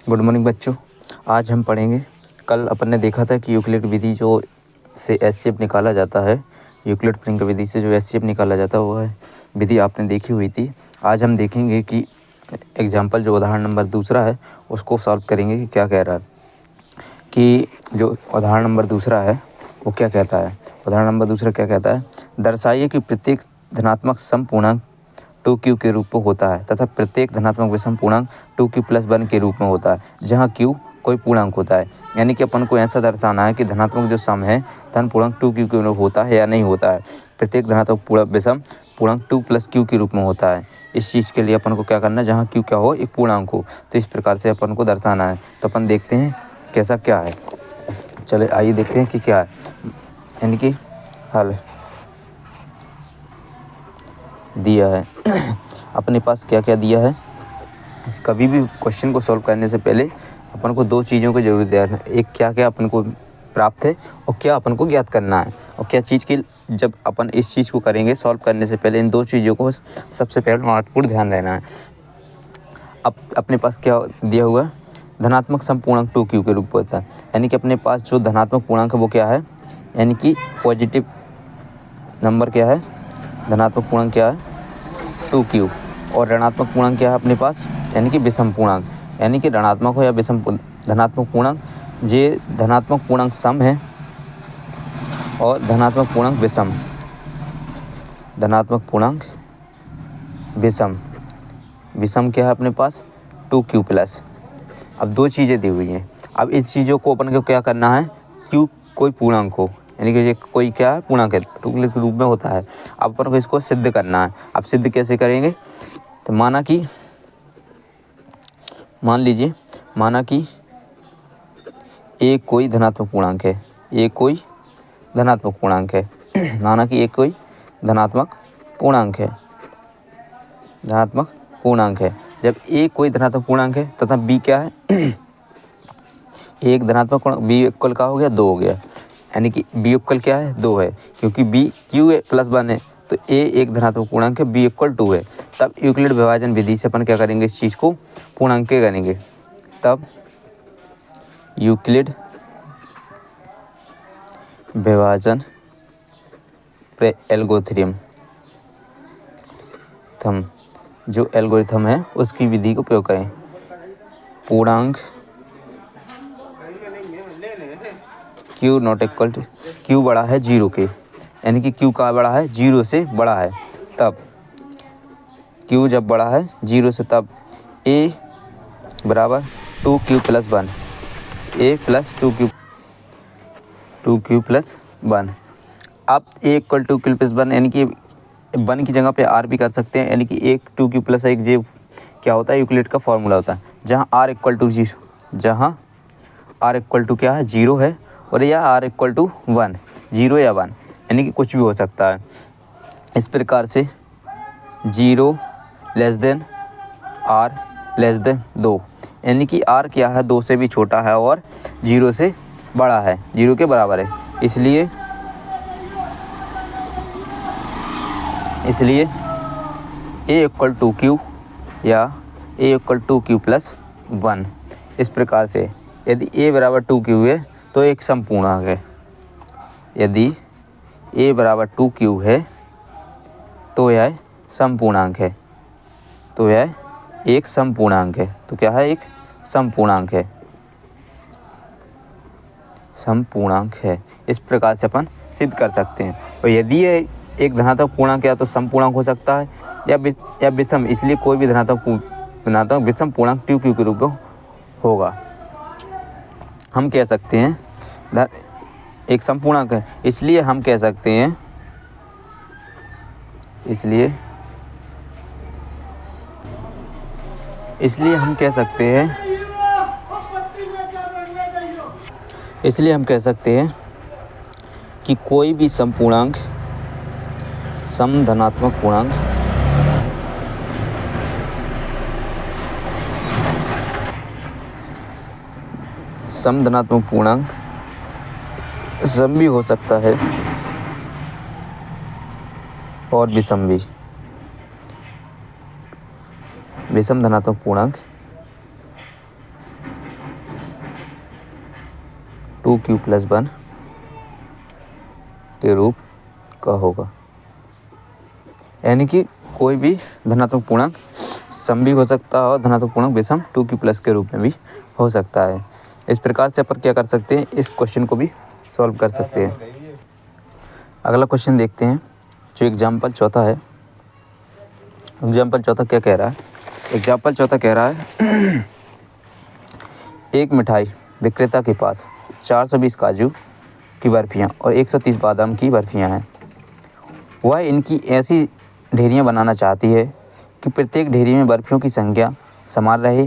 Good morning बच्चों। आज हम पढ़ेंगे, कल अपन ने देखा था कि यूक्लिड विधि जो से एचसीएफ निकाला जाता है, यूक्लिड प्रिंक विधि से जो एचसीएफ निकाला जाता है वो है विधि आपने देखी हुई थी। आज हम देखेंगे कि एग्जाम्पल जो उदाहरण नंबर दूसरा है उसको सॉल्व करेंगे कि क्या कह रहा है, कि जो उदाहरण नंबर दूसरा है वो क्या कहता है। उदाहरण नंबर दूसरा क्या कहता है, दर्शाइए कि प्रत्येक धनात्मक सम पूर्णांक 2q के रूप में होता है तथा प्रत्येक धनात्मक विषम पूर्णांक 2q + 1 के रूप में होता है, जहाँ q कोई पूर्णांक होता है। यानी कि अपन को ऐसा दर्शाना है कि धनात्मक जो सम है धन पूर्णांक 2q के रूप होता है या नहीं होता है। प्रत्येक धनात्मक विषम पूर्णांक 2 + q के रूप में होता है। इस चीज़ के लिए अपन को क्या करना है, जहाँ q क्या हो, एक पूर्णांक हो, तो इस प्रकार से अपन को दर्शाना है। तो अपन देखते हैं कैसा क्या है। चले आइए देखते हैं कि क्या है, यानी कि हल दिया है अपने पास क्या क्या दिया है। कभी भी क्वेश्चन को सॉल्व करने से पहले अपन को दो चीज़ों की जरूरत है, एक क्या क्या अपन को प्राप्त है और क्या अपन को ज्ञात करना है, और क्या चीज़ की जब अपन इस चीज़ को करेंगे सॉल्व करने से पहले इन दो चीज़ों को सबसे पहले महत्वपूर्ण ध्यान देना है। अब अपने पास क्या दिया हुआ है, धनात्मक सम पूर्णांक 2q के रूप में होता है। यानी कि अपने पास जो धनात्मक पूर्णांक है वो क्या है, यानी कि पॉजिटिव नंबर क्या है, धनात्मक पूर्णांक क्या है 2q, और ऋणात्मक पूर्णांक क्या है अपने पास, यानी कि विषम पूर्णांक। यानी कि ऋणात्मक हो या विषम धनात्मक पूर्णांक, ये धनात्मक पूर्णांक सम है और धनात्मक पूर्णांक विषम, धनात्मक पूर्णांक विषम, विषम क्या है अपने पास 2q+। अब दो चीज़ें दी हुई हैं। अब इस चीज़ों को अपन को क्या करना है, q कोई पूर्णांक हो, यानी कि ये कोई क्या है पूर्णांक है, टुकड़े के रूप में होता है। अब अपन को इसको सिद्ध करना है। अब सिद्ध कैसे करेंगे, तो माना कि एक कोई धनात्मक पूर्णांक है, एक कोई धनात्मक पूर्णांक है माना कि एक कोई धनात्मक पूर्णांक है, धनात्मक पूर्णांक है। जब एक कोई धनात्मक पूर्णांक है तथा b क्या है एक धनात्मक पूर्णांक, b इक्वल का हो गया 2 हो गया, यानी कि b इक्वल क्या है 2 है, क्योंकि b q + 1 है तो a एक धनात्मक पूर्णांक है, b इक्वल 2 है। तब यूक्लिड विभाजन विधि से अपन क्या करेंगे, इस चीज़ को पूर्णांक करेंगे। तब यूक्लिड विभाजन एल्गोरिथम जो एल्गोरिथम है उसकी विधि को प्रयोग करें। पूर्णांक q not equal to, q बड़ा है 0 के, यानी कि q का बड़ा है 0 से बड़ा है, तब q जब बड़ा है 0 से तब a बराबर 2q + 1, a + 2q + 1। अब a इक्वल 2q + 1, यानी कि 1 की जगह पे r भी कर सकते हैं, यानी कि एक 2q + 1 जे क्या होता है, यूक्लिड का फॉर्मूला होता है, जहाँ r इक्वल टू 0, जहाँ r इक्वल टू क्या है 0 है, और या r इक्वल टू 1, 0 या 1, यानी कि कुछ भी हो सकता है। इस प्रकार से 0 r < 2, यानी कि r क्या है 2 से भी छोटा है और 0 से बड़ा है, 0 के बराबर है। इसलिए a इक्वल टू q या a इक्वल टू q + 1। इस प्रकार से यदि a बराबर 2q है तो एक समपूर्णांक है, यदि a बराबर 2q है तो यह समपूर्णांक है, तो यह एक समपूर्णांक है। तो क्या है, एक समपूर्णांक है, समपूर्णांक है। इस प्रकार से अपन सिद्ध कर सकते हैं। और यदि ये एक धनात्मक पूर्णांक या तो समपूर्णांक हो सकता है या विषम, इसलिए कोई भी धनात्मक विषम पूर्णांक 2q के रूप में होगा। हम कह सकते हैं एक समपूर्णांक है, इसलिए हम कह सकते हैं, इसलिए हम कह सकते हैं कि कोई भी समपूर्णांक, समधनात्मक पूर्णांक समधनात्मक पूर्णांक सम भी हो सकता है और विषम भी। विषम धनात्मक पूर्णांक 2q+1 के रूप का होगा। यानी कि कोई भी धनात्मक पूर्णांक सम भी हो सकता है और धनात्मक पूर्णांक विषम 2q+ के रूप में भी हो सकता है। इस प्रकार से अपन क्या कर सकते हैं, इस क्वेश्चन को भी सॉल्व कर सकते हैं। अगला क्वेश्चन देखते हैं जो एग्जाम्पल चौथा है। एग्जाम्पल चौथा क्या कह रहा है? एग्जाम्पल चौथा कह रहा है एक मिठाई विक्रेता के पास 420 काजू की बर्फियाँ और 130 बादाम की बर्फियाँ हैं। वह इनकी ऐसी ढेरियाँ बनाना चाहती है कि प्रत्येक ढेरी में बर्फियों की संख्या समान रहे।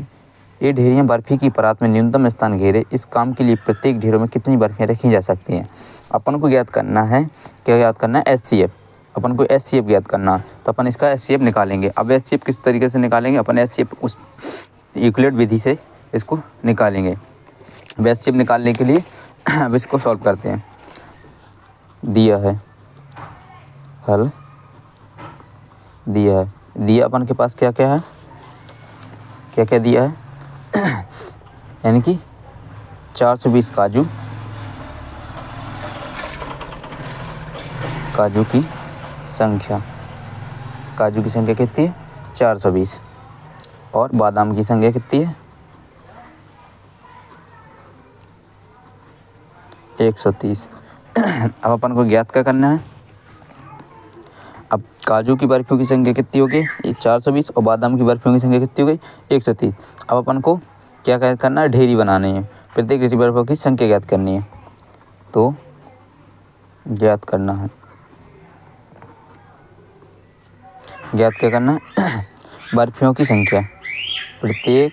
ये ढेरियाँ बर्फी की परात में न्यूनतम स्थान घेरे। इस काम के लिए प्रत्येक ढेरों में कितनी बर्फियाँ रखी जा सकती हैं? अपन को ज्ञात करना है, क्या ज्ञात करना है? HCF। अपन को HCF ज्ञात करना, तो अपन इसका HCF निकालेंगे। अब HCF किस तरीके से निकालेंगे? अपन HCF उस यूक्लिड विधि से इसको निकालेंगे। अब HCF निकालने के लिए अब इसको सॉल्व करते हैं। दिया है हल, दिया है, दिया अपन के पास क्या क्या है, क्या क्या दिया है यानी कि 420 काजू, काजू की संख्या, काजू की संख्या कितनी है? 420। और बादाम की संख्या कितनी है? 130। अब अपन को ज्ञात क्या करना है? अब काजू की बर्फियों की संख्या कितनी होगी? ये 420 और बादाम की बर्फियों की संख्या कितनी हो गई? 130। अब अपन को क्या ज्ञात करना है? ढेरी बनानी है, प्रत्येक ढेरी बर्फियों की संख्या ज्ञात करनी है। तो ज्ञात करना है, ज्ञात क्या करना है? बर्फियों की संख्या, प्रत्येक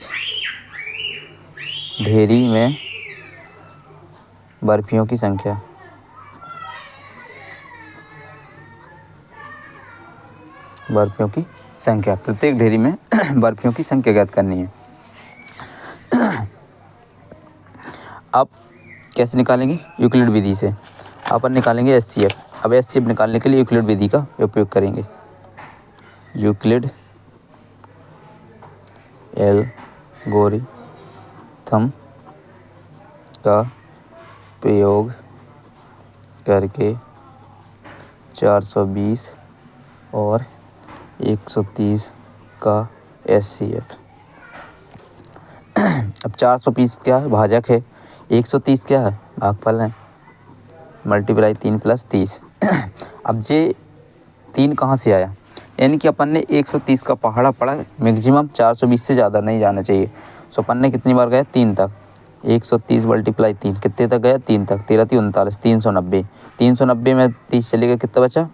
ढेरी में बर्फियों की संख्या, बर्फियों की संख्या, प्रत्येक ढेरी में बर्फियों की संख्या ज्ञात करनी है। अब कैसे निकालेंगे? यूक्लिड विधि से। अपन निकालेंगे HCF। अब HCF निकालने के लिए यूक्लिड विधि का उपयोग करेंगे। यूक्लिड एल्गोरिथम का प्रयोग करके 420 और 130 का HCF। अब 420 क्या है? भाजक है। 130 क्या है? भागफल है। मल्टीप्लाई 3 + 30। अब ये 3 कहाँ से आया? यानी कि अपन ने 130 का पहाड़ा पड़ा, मैक्सिमम 420 से ज़्यादा नहीं जाना चाहिए। सो अपन ने कितनी बार गया? 3 तक। 130 × 3 कितने तक गया? 3 तक। 13 × 3 39, 390। 390 में 30 चलेगा, कितना बचा?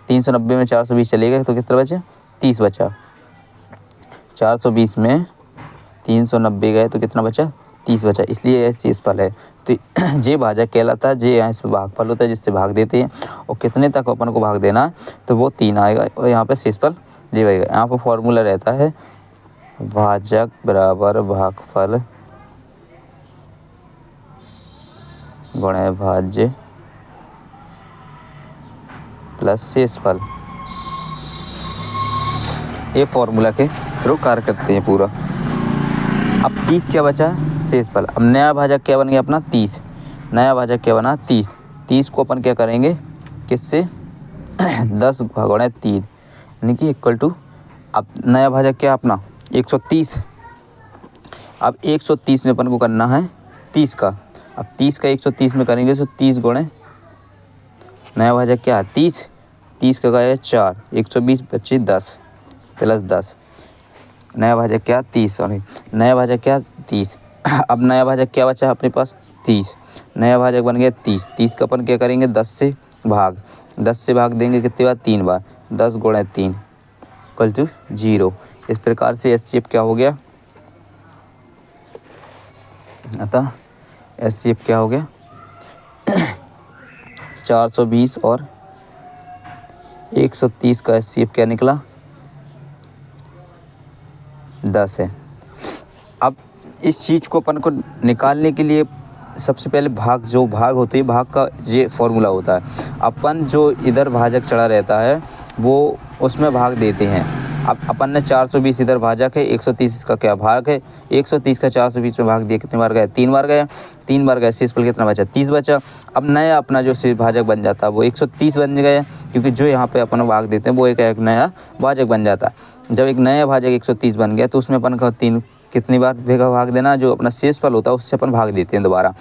390 में 420 चलेगा तो कितना बचा? 30 बचा। 420 में 390 गए तो कितना बचा? 30 बचा। इसलिए यह शेषफल है। तो जे भाजक कहलाता है, जे यहाँ इस पर भागफल होता है जिससे भाग देते हैं। और कितने तक अपन को भाग देना है? तो वो 3 आएगा और यहाँ पे शेषफल जे आएगा। यहाँ पर फॉर्मूला रहता है भाजक बराबर भागफल गुणे भाज्य प्लस शेषफल। ये फॉर्मूला के थ्रू कार्य करते हैं पूरा। अब 30 क्या बचा? शेषफल। अब नया भाजक क्या बन गया अपना? 30। नया भाजक क्या बना? 30। 30 को अपन क्या करेंगे? किससे? 10 × 3 यानी कि इक्वल टू, अब नया भाजक क्या अपना? 130। अब 130 में अपन को करना है 30 का। अब 30 का 130 में करेंगे तो 30 × नया भाजक क्या है? 30। 30 का गया 4, 120 बच्चे 10 + 10। नया भाजक क्या? 30। सॉरी, नया भाजक क्या? 30। अब नया भाजक क्या बचा अपने पास? 30। नया भाजक बन गया 30। 30 का अपन क्या करेंगे? 10 से भाग। 10 से भाग देंगे कितनी बार? 3 बार। 10 × 3 = 0। इस प्रकार से HCF क्या हो गया? अतः HCF क्या हो गया? 420 और 130 का HCF क्या निकला? 10 है। अब इस चीज़ को अपन को निकालने के लिए सबसे पहले भाग, जो भाग होती है, भाग का ये फॉर्मूला होता है। अपन जो इधर भाजक चढ़ा रहता है वो उसमें भाग देते हैं। अब अपन ने 420 इधर भाजक है, 130 इसका क्या भाग है, 130 का 420 में भाग दिया, कितनी बार गया, 3 बार गया, 3 बार गया, शेषफल कितना बचा, 30 बचा। अब नया अपना जो शेष भाजक बन जाता है वो 130 बन गया, क्योंकि जो यहाँ पे अपन भाग देते हैं वो एक नया भाजक बन जाता है। जब एक नया भाजक 130 बन गया तो उसमें अपन का 3 कितनी बार भेगा भाग देना, जो अपना शेषफल होता है उससे अपन भाग देते हैं दोबारा।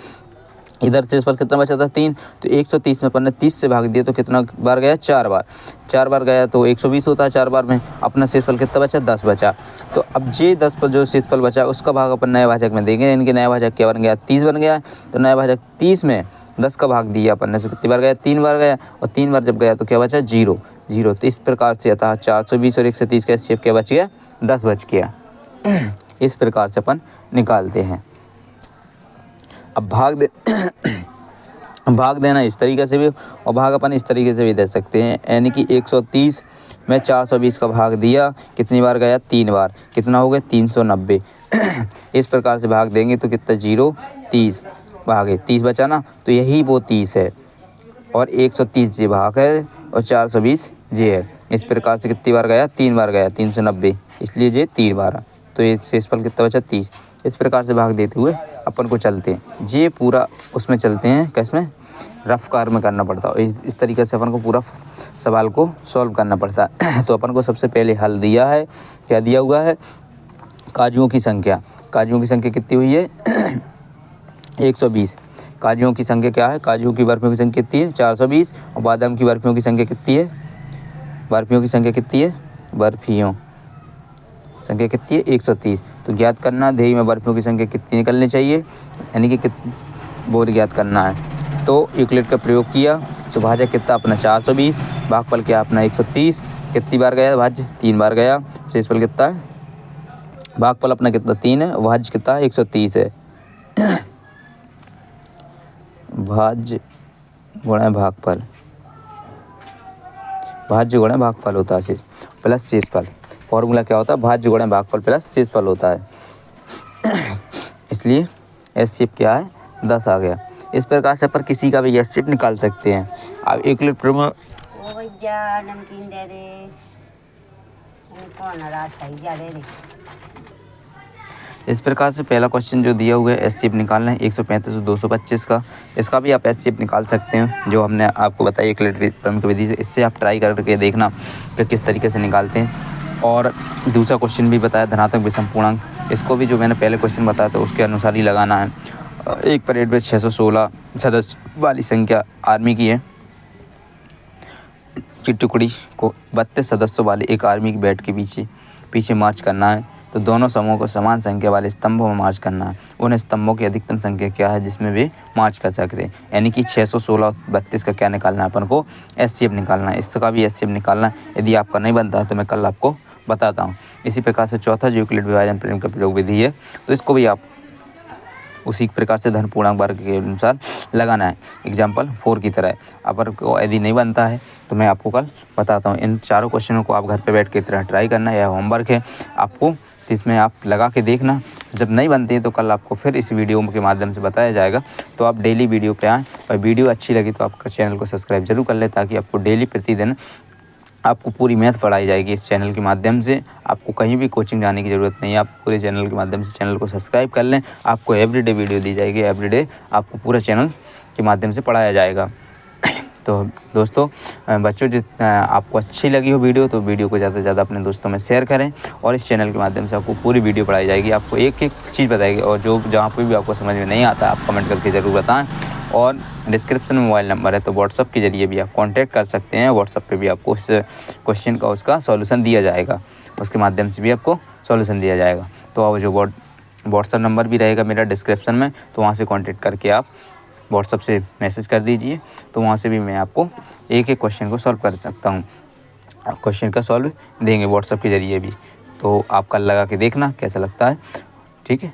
इधर शेषफल कितना बचा था, 3, तो 130 में अपन ने 30 से भाग दिया तो कितना बार गया, 4 बार, 4 बार गया तो 120 होता है 4 बार में। अपना शेषफल कितना बचा, 10 बचा। तो अब ये 10 पर जो शेषफल बचा उसका भाग अपन नए भाजक में देंगे। इनके नया भाजक क्या बन गया, 30 बन गया। तो नया भाजक 30 में 10 का भाग दिया अपन ने, तो कितनी बार गया, 3 बार गया, और 3 बार जब गया तो क्या बचा, 0 0। तो इस प्रकार से अतः 420 और 130 का एचसीएफ क्या बच गया, 10 बच गया। इस प्रकार से अपन निकालते हैं। अब भाग देना इस तरीके से भी और भाग अपन इस तरीके से भी दे सकते हैं, यानी कि 130 में 420 का भाग दिया, कितनी बार गया, 3 बार, कितना हो गया, 390। इस प्रकार से भाग देंगे तो कितना, 0 30 भागे 30 बचा ना, तो यही वो 30 है और 130 ये भाग है और 420 ये है। इस प्रकार से कितनी बार गया, 3 बार गया, 390, इसलिए ये 3 बार है। तो ये शेषफल कितना बचा, 30। इस प्रकार से भाग देते हुए अपन को चलते हैं। ये पूरा उसमें चलते हैं, कैसमें, रफ कार में करना पड़ता है। इस तरीके से अपन को पूरा सवाल को सॉल्व करना पड़ता है। तो अपन को सबसे पहले हल दिया है, क्या दिया हुआ है, काजुओं की संख्या। काजुओं की संख्या कितनी हुई है, 120। काजुओं की संख्या क्या है, काजुओं की बर्फियों की संख्या कितनी है, 420। और बादाम की बर्फियों की संख्या कितनी है, बर्फियों की संख्या कितनी है, बर्फियों संख्या कितनी है, 130। तो ज्ञात करना देही में बर्फियों की संख्या कितनी निकलनी चाहिए, यानी कि वो ज्ञात करना है। तो यूक्लिड का प्रयोग किया, तो भाजक कितना अपना 420, भागफल क्या अपना 130, कितनी बार गया भाज्य, 3 बार गया। शेषफल कितना है, भागफल अपना कितना 3 है, भाज्य कितना है 130 है। भाज्य गुणा भागफल, भाज्य गुणा भागफल होता है प्लस शेषफल। फॉर्मूला क्या होता है, भाज्य गुणा भागफल प्लस शेषफल होता है। इसलिए एचसीएफ क्या है, 10 आ गया। इस प्रकार से पर किसी का भी एचसीएफ निकाल सकते हैं। अब यूक्लिड प्रमेय, ओ भैया नमकीन दे दे, कौन रात सही जा दे। इस प्रकार से पहला क्वेश्चन जो दिया हुआ है एचसीएफ निकालना है 135 और 225 का, इसका भी आप एचसीएफ निकाल सकते हैं, जो हमने आपको बताया यूक्लिड प्रमेय की विधि से। इससे आप ट्राई करके देखना कि किस तरीके से निकालते हैं। और दूसरा क्वेश्चन भी बताया धनात्मक विषम पूर्णांक, इसको भी जो मैंने पहले क्वेश्चन बताया था उसके अनुसार ही लगाना है। एक परेड में 616 सदस्य वाली संख्या आर्मी की है, की टुकड़ी को 32 सदस्यों वाले एक आर्मी की बैठ के पीछे मार्च करना है। तो दोनों समूहों को समान संख्या वाले स्तंभों में मार्च करना है। उन स्तंभों की अधिकतम संख्या क्या है जिसमें वे मार्च कर सकते हैं, यानी कि 616 32 का क्या निकालना है अपन को, एचसीएफ निकालना है। इसका भी एचसीएफ निकालना है। यदि आपका नहीं बनता है तो मैं कल आपको बताता हूँ। इसी प्रकार से चौथा जो यूक्लिड विभाजन प्रमेय का प्रयोग विधि है, तो इसको भी आप उसी प्रकार से धन पूर्णांक वर्ग के अनुसार लगाना है, एग्जाम्पल 4 की तरह। अगर यदि नहीं बनता है तो मैं आपको कल बताता हूँ। इन चारों क्वेश्चनों को आप घर पे बैठ के तरह ट्राई करना, यह होमवर्क है आपको, इसमें आप लगा के देखना। जब नहीं बनती है तो कल आपको फिर इस वीडियो के माध्यम से बताया जाएगा। तो आप डेली वीडियो पे आएँ, और वीडियो अच्छी लगी तो आपका चैनल को सब्सक्राइब जरूर कर लें, ताकि आपको डेली प्रतिदिन आपको पूरी मैथ पढ़ाई जाएगी इस चैनल के माध्यम से। आपको कहीं भी कोचिंग जाने की ज़रूरत नहीं है, आप पूरे चैनल के माध्यम से चैनल को सब्सक्राइब कर लें। आपको एवरीडे वीडियो दी जाएगी, एवरीडे आपको पूरा चैनल के माध्यम से पढ़ाया जाएगा। तो दोस्तों, बच्चों आपको अच्छी लगी हो वीडियो तो वीडियो को ज़्यादा से ज़्यादा अपने दोस्तों में शेयर करें, और इस चैनल के माध्यम से आपको पूरी वीडियो पढ़ाई जाएगी। आपको एक एक चीज़ बताएगी, और जहाँ पर भी आपको समझ में नहीं आता आप कमेंट करके ज़रूर बताएँ। और डिस्क्रिप्शन में मोबाइल नंबर है, तो व्हाट्सअप के ज़रिए भी आप कांटेक्ट कर सकते हैं। व्हाट्सअप पे भी आपको उस क्वेश्चन का उसका सॉल्यूशन दिया जाएगा, उसके माध्यम से भी आपको सॉल्यूशन दिया जाएगा। तो आप जो व्हाट्सअप नंबर भी रहेगा मेरा डिस्क्रिप्शन में, तो वहाँ से कांटेक्ट करके आप व्हाट्सअप से मैसेज कर दीजिए, तो वहाँ से भी मैं आपको एक एक क्वेश्चन को सॉल्व कर सकता हूँ। क्वेश्चन का सॉल्व देंगे व्हाट्सअप के ज़रिए भी। तो आप कल लगा के देखना कैसा लगता है, ठीक है।